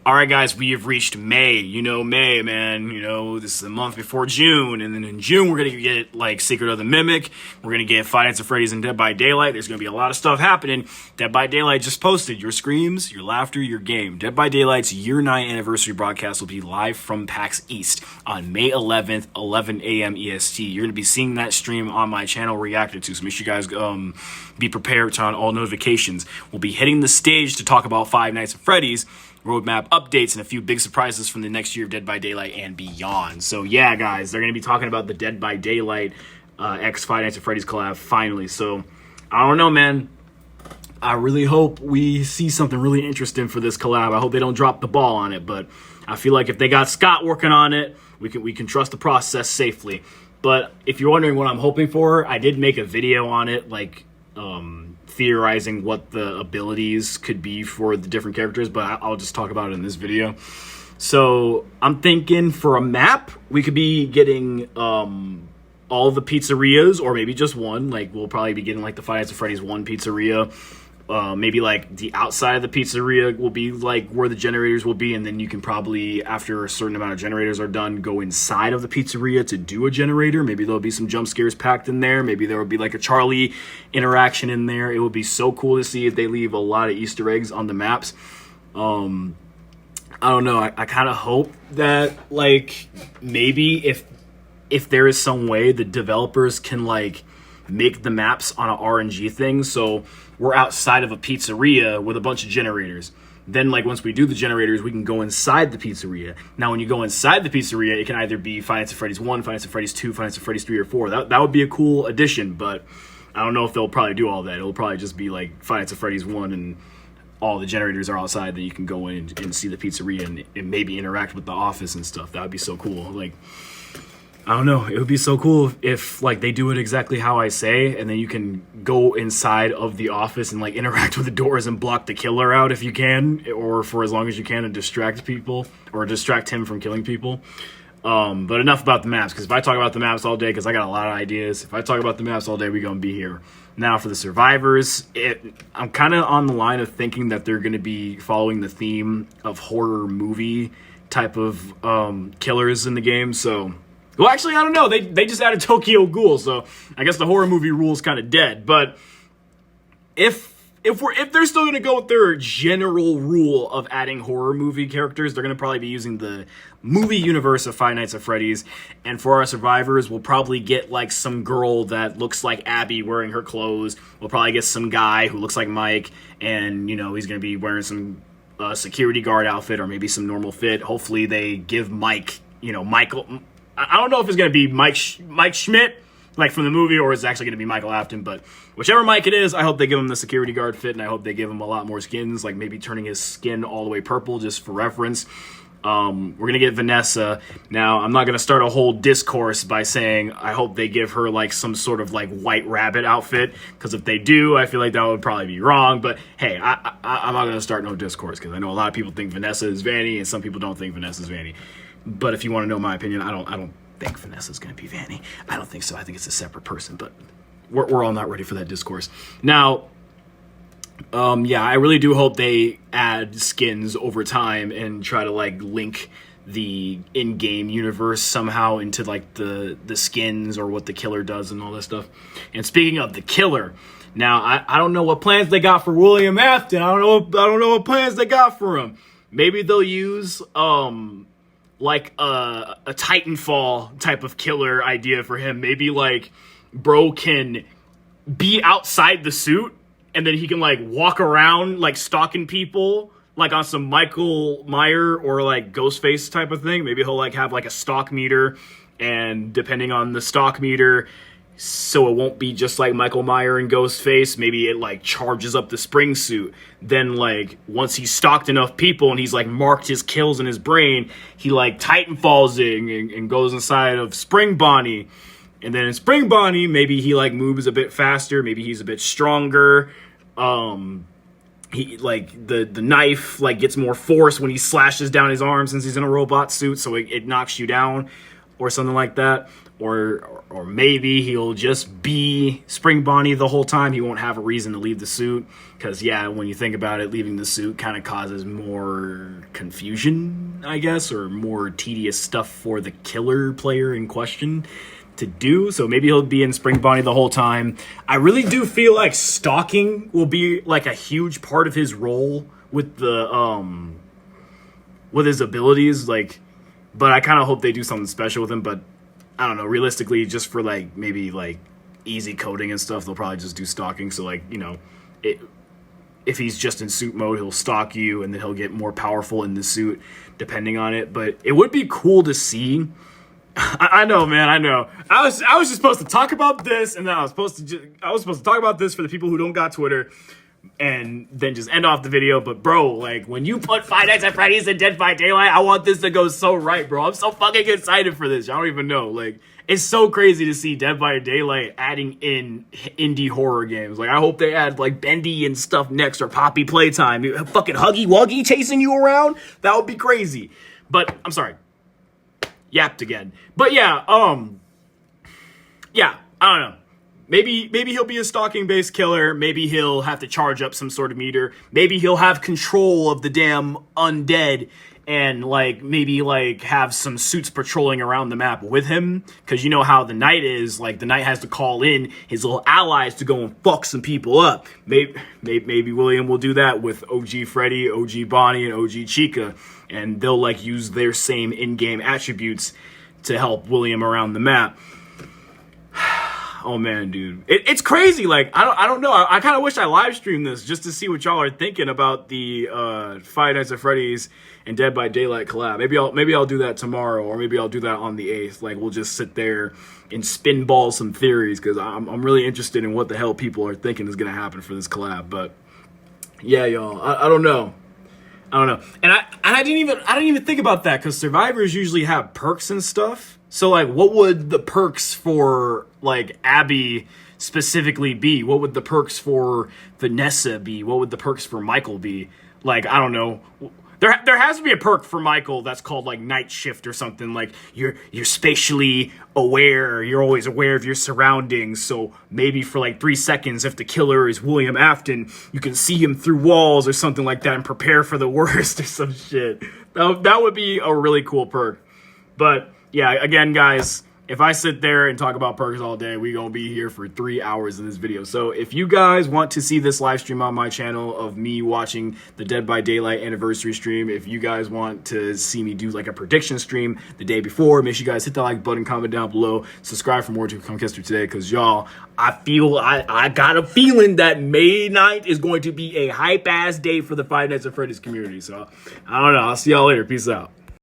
All right, guys, we have reached May. You know, May, man. You know, this is the month before June. And then in June, we're going to get, like, Secret of the Mimic. We're going to get Five Nights at Freddy's and Dead by Daylight. There's going to be a lot of stuff happening. Dead by Daylight just posted your screams, your laughter, your game. Dead by Daylight's year 9 anniversary broadcast will be live from PAX East on May 11th, 11 a.m. EST. You're going to be seeing that stream on my channel reacted to. So make sure you guys be prepared, turn on all notifications. We'll be hitting the stage to talk about Five Nights at Freddy's, roadmap updates, and a few big surprises from the next year of Dead by Daylight and beyond. So yeah, guys, they're going to be talking about the Dead by Daylight X Five Nights at Freddy's collab finally. So I don't know, man. I really hope we see something really interesting for this collab. I hope they don't drop the ball on it, but I feel like if they got Scott working on it, we can trust the process safely. But if you're wondering what I'm hoping for, I did make a video on it, like theorizing what the abilities could be for the different characters, but I'll just talk about it in this video. So I'm thinking for a map, we could be getting all the pizzerias, or maybe just one. Like, we'll probably be getting like the Five Nights at Freddy's 1 pizzeria. Maybe like the outside of the pizzeria will be like where the generators will be, and then you can probably, after a certain amount of generators are done, go inside of the pizzeria to do a generator. Maybe there'll be some jump scares packed in there. Maybe there will be like a Charlie interaction in there. It would be so cool to see if they leave a lot of Easter eggs on the maps. I don't know. I kind of hope that, like, maybe if there is some way the developers can like make the maps on an RNG thing, so we're outside of a pizzeria with a bunch of generators. Then, like, once we do the generators, we can go inside the pizzeria. Now, when you go inside the pizzeria, it can either be Five Nights at Freddy's 1, Five Nights at Freddy's 2, Five Nights at Freddy's 3, or 4. That would be a cool addition, but I don't know if they'll probably do all that. It'll probably just be, like, Five Nights at Freddy's 1 and all the generators are outside, then you can go in and see the pizzeria and maybe interact with the office and stuff. That would be so cool. Like, I don't know. It would be so cool if like they do it exactly how I say, and then you can go inside of the office and like interact with the doors and block the killer out if you can, or for as long as you can, and distract people or distract him from killing people. But enough about the maps, because if I talk about the maps all day, because I got a lot of ideas, if I talk about the maps all day, we're gonna be here. Now for the survivors, I'm kind of on the line of thinking that they're gonna be following the theme of horror movie type of killers in the game. So, well, actually, I don't know. They just added Tokyo Ghoul, so I guess the horror movie rule is kind of dead. But if they're still gonna go with their general rule of adding horror movie characters, they're gonna probably be using the movie universe of Five Nights at Freddy's. And for our survivors, we'll probably get like some girl that looks like Abby wearing her clothes. We'll probably get some guy who looks like Mike, and you know he's gonna be wearing some security guard outfit or maybe some normal fit. Hopefully, they give Mike, you know, Michael. I don't know if it's going to be Mike Schmidt, like from the movie, or it's actually going to be Michael Afton, but whichever Mike it is, I hope they give him the security guard fit, and I hope they give him a lot more skins, like maybe turning his skin all the way purple, just for reference. We're going to get Vanessa. Now, I'm not going to start a whole discourse by saying I hope they give her like some sort of like white rabbit outfit, because if they do, I feel like that would probably be wrong, but hey, I'm not going to start no discourse, because I know a lot of people think Vanessa is Vanny, and some people don't think Vanessa is Vanny. But if you want to know my opinion, I don't think Vanessa's going to be Vanny. I don't think so. I think it's a separate person, but we're all not ready for that discourse. Now, yeah, I really do hope they add skins over time and try to like link the in-game universe somehow into like the skins or what the killer does and all that stuff. And speaking of the killer, now I don't know what plans they got for William Afton. I don't know what plans they got for him. Maybe they'll use like a Titanfall type of killer idea for him. Maybe like bro can be outside the suit and then he can like walk around like stalking people like on some Michael Myers or like Ghostface type of thing. Maybe he'll like have like a stalk meter, and depending on the stalk meter, so it won't be just like Michael Myers and Ghostface, maybe it like charges up the spring suit. Then like once he's stalked enough people and he's like marked his kills in his brain, he like Titanfalls it and goes inside of Spring Bonnie. And then in Spring Bonnie, maybe he like moves a bit faster, maybe he's a bit stronger. He like the knife like gets more force when he slashes down his arm since he's in a robot suit, so it knocks you down. or something like that. Or maybe he'll just be Spring Bonnie the whole time. He won't have a reason to leave the suit. Because, yeah, when you think about it, leaving the suit kind of causes more confusion, I guess, or more tedious stuff for the killer player in question to do. So maybe he'll be in Spring Bonnie the whole time. I really do feel like stalking will be like a huge part of his role with the with his abilities. Like, but I kind of hope they do something special with him. But I don't know, realistically, just for like maybe like easy coding and stuff, they'll probably just do stalking. So like, you know, if he's just in suit mode, he'll stalk you and then he'll get more powerful in the suit depending on it. But it would be cool to see. I know, man, I know. I was just supposed to talk about this, and then I was supposed to talk about this for the people who don't got Twitter, and then just end off the video. But bro, like when you put Five Nights at Freddy's and Dead by Daylight, I want this to go so right, bro. I'm so fucking excited for this. I don't even know. Like, it's so crazy to see Dead by Daylight adding in indie horror games. Like, I hope they add like Bendy and stuff next, or Poppy Playtime. Fucking Huggy Wuggy chasing you around. That would be crazy. But I'm sorry. Yapped again. But yeah, yeah, I don't know. Maybe he'll be a stalking-based killer. Maybe he'll have to charge up some sort of meter. Maybe he'll have control of the damn undead and, like, maybe, like, have some suits patrolling around the map with him. Because you know how the Knight is. Like, the Knight has to call in his little allies to go and fuck some people up. Maybe William will do that with OG Freddy, OG Bonnie, and OG Chica. And they'll, like, use their same in-game attributes to help William around the map. Oh man, dude, it's crazy. Like, I don't know. I kind of wish I live streamed this just to see what y'all are thinking about the Five Nights at Freddy's and Dead by Daylight collab. Maybe I'll do that tomorrow, or maybe I'll do that on the 8th. Like, we'll just sit there and spinball some theories, because I'm really interested in what the hell people are thinking is gonna happen for this collab. But yeah, y'all, I don't know. And I didn't even think about that, because survivors usually have perks and stuff. So, like, what would the perks for, like, Abby specifically be? What would the perks for Vanessa be? What would the perks for Michael be? Like, I don't know. There has to be a perk for Michael that's called, like, Night Shift or something. Like, you're spatially aware. You're always aware of your surroundings. So maybe for, like, 3 seconds, if the killer is William Afton, you can see him through walls or something like that and prepare for the worst or some shit. That would be a really cool perk. But yeah, again, guys, if I sit there and talk about perks all day, we gonna be here for 3 hours in this video. So if you guys want to see this live stream on my channel of me watching the Dead by Daylight anniversary stream, if you guys want to see me do like a prediction stream the day before, make sure you guys hit that like button, comment down below, subscribe for more to come history today, because y'all, I got a feeling that May 9th is going to be a hype ass day for the Five Nights at Freddy's community. So I don't know. I'll see y'all later. Peace out.